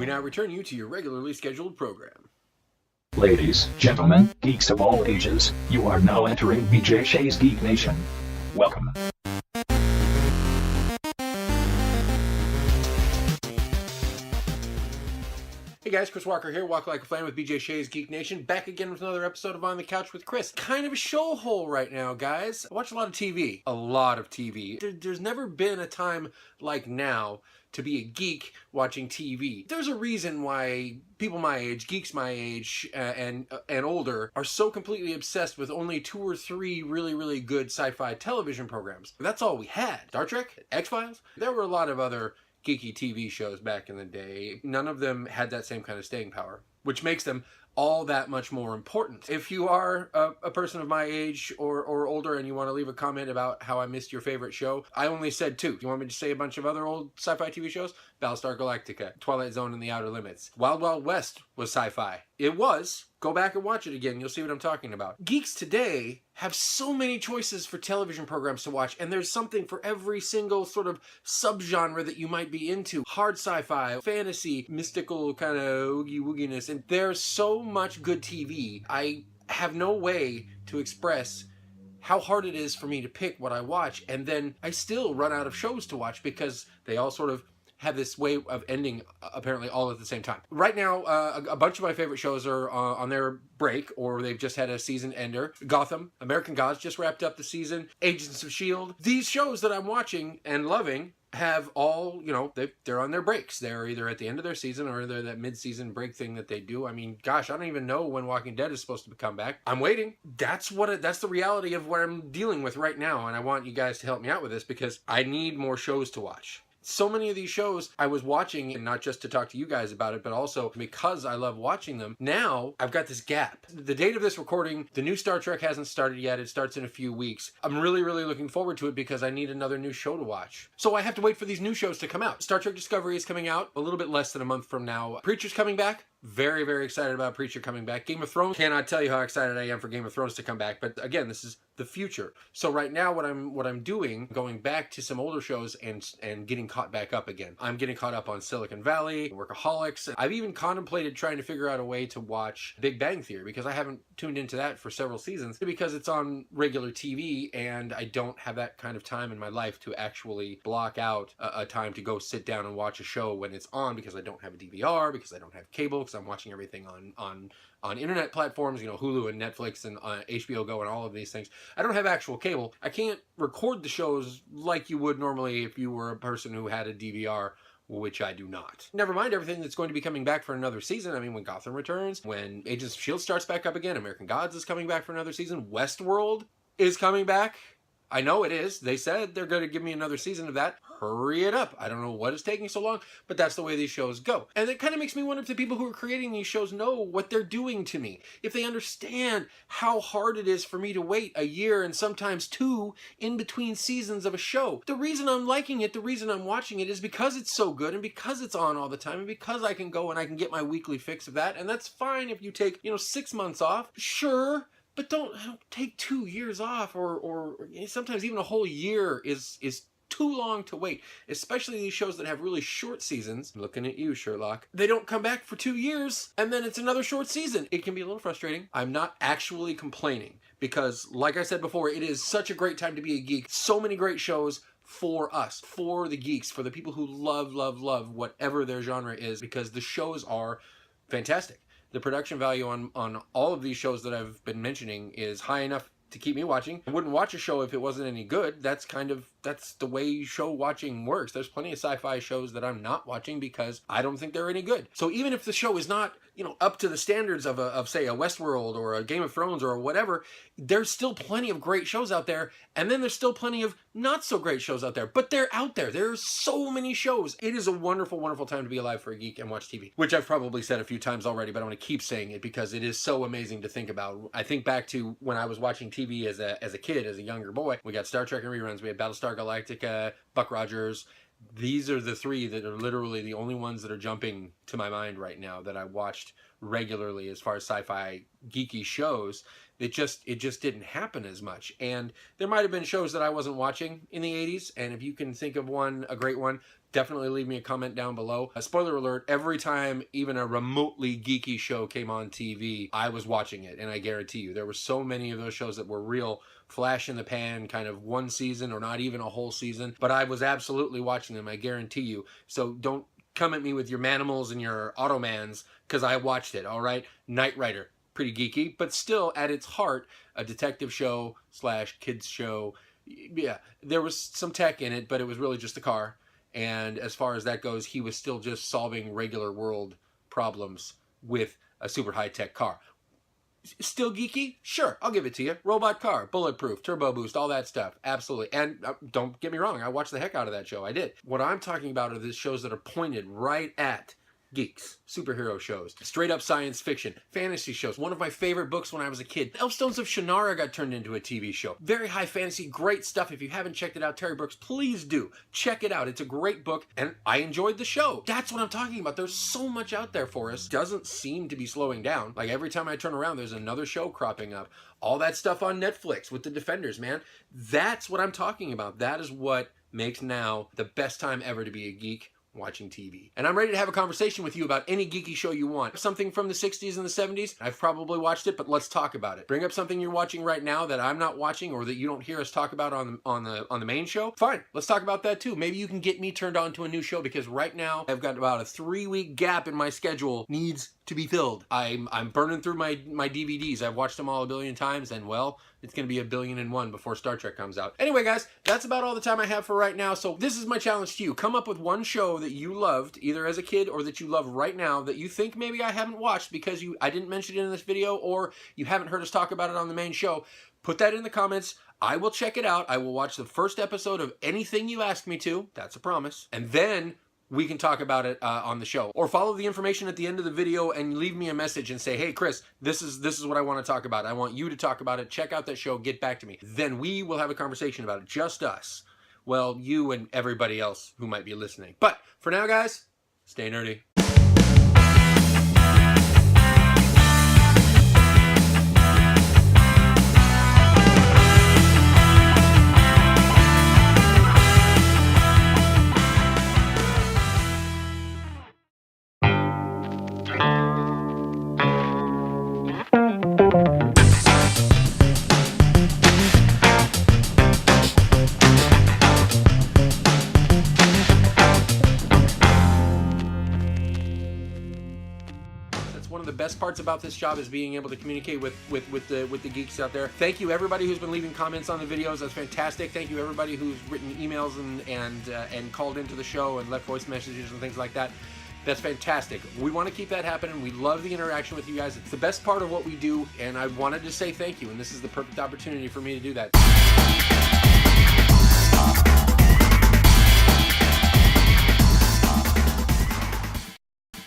We now return you to your regularly scheduled program. Ladies, gentlemen, geeks of all ages, you are now entering BJ Shea's Geek Nation. Welcome. Hey guys, Chris Walker here, Walk Like a Flame with BJ Shea's Geek Nation, back again with another episode of On the Couch with Chris. Kind of a show hole right now, guys. I watch a lot of TV. A lot of TV. There's never been a time like now to be a geek watching TV. There's a reason why people my age, geeks my age, and older, are so completely obsessed with only 2 or 3 really good sci-fi television programs. That's all we had. Star Trek, X-Files. There were a lot of other geeky TV shows back in the day. None of them had that same kind of staying power, which makes them all that much more important. If you are a person of my age or older and you want to leave a comment about how I missed your favorite show, I only said 2. You want me to say a bunch of other old sci-fi TV shows? Battlestar Galactica, Twilight Zone and the Outer Limits. Wild Wild West was sci-fi. It was. Go back and watch it again. You'll see what I'm talking about. Geeks today have so many choices for television programs to watch, and there's something for every single sort of subgenre that you might be into. Hard sci-fi, fantasy, mystical kind of oogie-wooginess, and there's so much good TV. I have no way to express how hard it is for me to pick what I watch, and then I still run out of shows to watch because they all sort of have this way of ending apparently all at the same time. Right now, a bunch of my favorite shows are on their break, or they've just had a season ender. Gotham, American Gods just wrapped up the season, Agents of S.H.I.E.L.D. These shows that I'm watching and loving have all, they're on their breaks. They're either at the end of their season or they're that mid-season break thing that they do. I mean, gosh, I don't even know when Walking Dead is supposed to come back. I'm waiting. That's the reality of what I'm dealing with right now, and I want you guys to help me out with this because I need more shows to watch. So many of these shows I was watching, and not just to talk to you guys about it, but also because I love watching them. Now, I've got this gap. The date of this recording, the new Star Trek hasn't started yet. It starts in a few weeks. I'm really looking forward to it because I need another new show to watch. So I have to wait for these new shows to come out. Star Trek Discovery is coming out a little bit less than a month from now. Preacher's coming back. Very excited about Preacher coming back. Game of Thrones, cannot tell you how excited I am for Game of Thrones to come back, but again, this is the future. So right now what I'm doing, going back to some older shows and getting caught back up again. I'm getting caught up on Silicon Valley, Workaholics. I've even contemplated trying to figure out a way to watch Big Bang Theory because I haven't tuned into that for several seasons because it's on regular TV and I don't have that kind of time in my life to actually block out a time to go sit down and watch a show when it's on because I don't have a DVR, because I don't have cable, because I'm watching everything on internet platforms, Hulu and Netflix and HBO Go and all of these things. I don't have actual cable. I can't record the shows like you would normally if you were a person who had a DVR, which I do not. Never mind everything that's going to be coming back for another season. I mean, when Gotham returns, when Agents of S.H.I.E.L.D. starts back up again, American Gods is coming back for another season, Westworld is coming back. I know it is. They said they're going to give me another season of that. Hurry it up. I don't know what is taking so long, but that's the way these shows go. And it kind of makes me wonder if the people who are creating these shows know what they're doing to me. If they understand how hard it is for me to wait a year and sometimes 2 in between seasons of a show. The reason I'm liking it, the reason I'm watching it is because it's so good and because it's on all the time and because I can go and I can get my weekly fix of that. And that's fine if you take, 6 months off. Sure. But don't take 2 years off or sometimes even a whole year is too long to wait, especially these shows that have really short seasons. I'm looking at you, Sherlock. They don't come back for 2 years and then it's another short season. It can be a little frustrating. I'm not actually complaining because, like I said before, it is such a great time to be a geek. So many great shows for us, for the geeks, for the people who love whatever their genre is, because the shows are fantastic. The production value on all of these shows that I've been mentioning is high enough to keep me watching. I wouldn't watch a show if it wasn't any good. That's the way show watching works. There's plenty of sci-fi shows that I'm not watching because I don't think they're any good. So even if the show is not, up to the standards of say a Westworld or a Game of Thrones or whatever, there's still plenty of great shows out there. And then there's still plenty of not so great shows out there, but they're out there. There's so many shows. It is a wonderful time to be alive for a geek and watch TV, which I've probably said a few times already, but I'm going to keep saying it because it is so amazing to think about. I think back to when I was watching TV as a kid, as a younger boy. We got Star Trek and reruns. We had Battlestar Galactica, Buck Rogers. These are the 3 that are literally the only ones that are jumping to my mind right now that I watched regularly as far as sci-fi geeky shows. It just didn't happen as much. And there might have been shows that I wasn't watching in the 80s, and if you can think of one, a great one, definitely leave me a comment down below. Spoiler alert, every time even a remotely geeky show came on TV, I was watching it, and I guarantee you, there were so many of those shows that were real flash in the pan, kind of one season or not even a whole season, but I was absolutely watching them, I guarantee you. So don't come at me with your Manimals and your Automans, because I watched it, all right? Knight Rider, pretty geeky, but still at its heart, a detective show / kids show. Yeah, there was some tech in it, but it was really just a car. And as far as that goes, he was still just solving regular world problems with a super high-tech car. Still geeky? Sure, I'll give it to you. Robot car, bulletproof, turbo boost, all that stuff. Absolutely. And don't get me wrong, I watched the heck out of that show. I did. What I'm talking about are the shows that are pointed right at geeks, superhero shows, straight up science fiction, fantasy shows. One of my favorite books when I was a kid, Elfstones of Shannara, got turned into a TV show. Very high fantasy, great stuff. If you haven't checked it out, Terry Brooks, please do. Check it out. It's a great book, and I enjoyed the show. That's what I'm talking about. There's so much out there for us. Doesn't seem to be slowing down. Like every time I turn around, there's another show cropping up. All that stuff on Netflix with the Defenders, man. That's what I'm talking about. That is what makes now the best time ever to be a geek, watching TV. And I'm ready to have a conversation with you about any geeky show you want. Something from the 60s and the 70s, I've probably watched it, but let's talk about it. Bring up something you're watching right now that I'm not watching or that you don't hear us talk about on the main show. Fine, let's talk about that too. Maybe you can get me turned on to a new show, because right now I've got about a 3-week gap in my schedule needs to be filled. I'm burning through my DVDs. I've watched them all a billion times, and well, it's going to be 1,000,000,001 before Star Trek comes out. Anyway, guys, that's about all the time I have for right now. So this is my challenge to you. Come up with one show that you loved, either as a kid or that you love right now, that you think maybe I haven't watched because I didn't mention it in this video, or you haven't heard us talk about it on the main show. Put that in the comments. I will check it out. I will watch the first episode of anything you ask me to. That's a promise. And then we can talk about it on the show. Or follow the information at the end of the video and leave me a message and say, hey, Chris, this is what I want to talk about. I want you to talk about it. Check out that show. Get back to me. Then we will have a conversation about it. Just us. Well, you and everybody else who might be listening. But for now, guys, stay nerdy. One of the best parts about this job is being able to communicate with the geeks out there. Thank you everybody who's been leaving comments on the videos. That's fantastic. Thank you everybody who's written emails and called into the show and left voice messages and things like that. That's fantastic. We want to keep that happening. We love the interaction with you guys. It's the best part of what we do, and I wanted to say thank you, and this is the perfect opportunity for me to do that.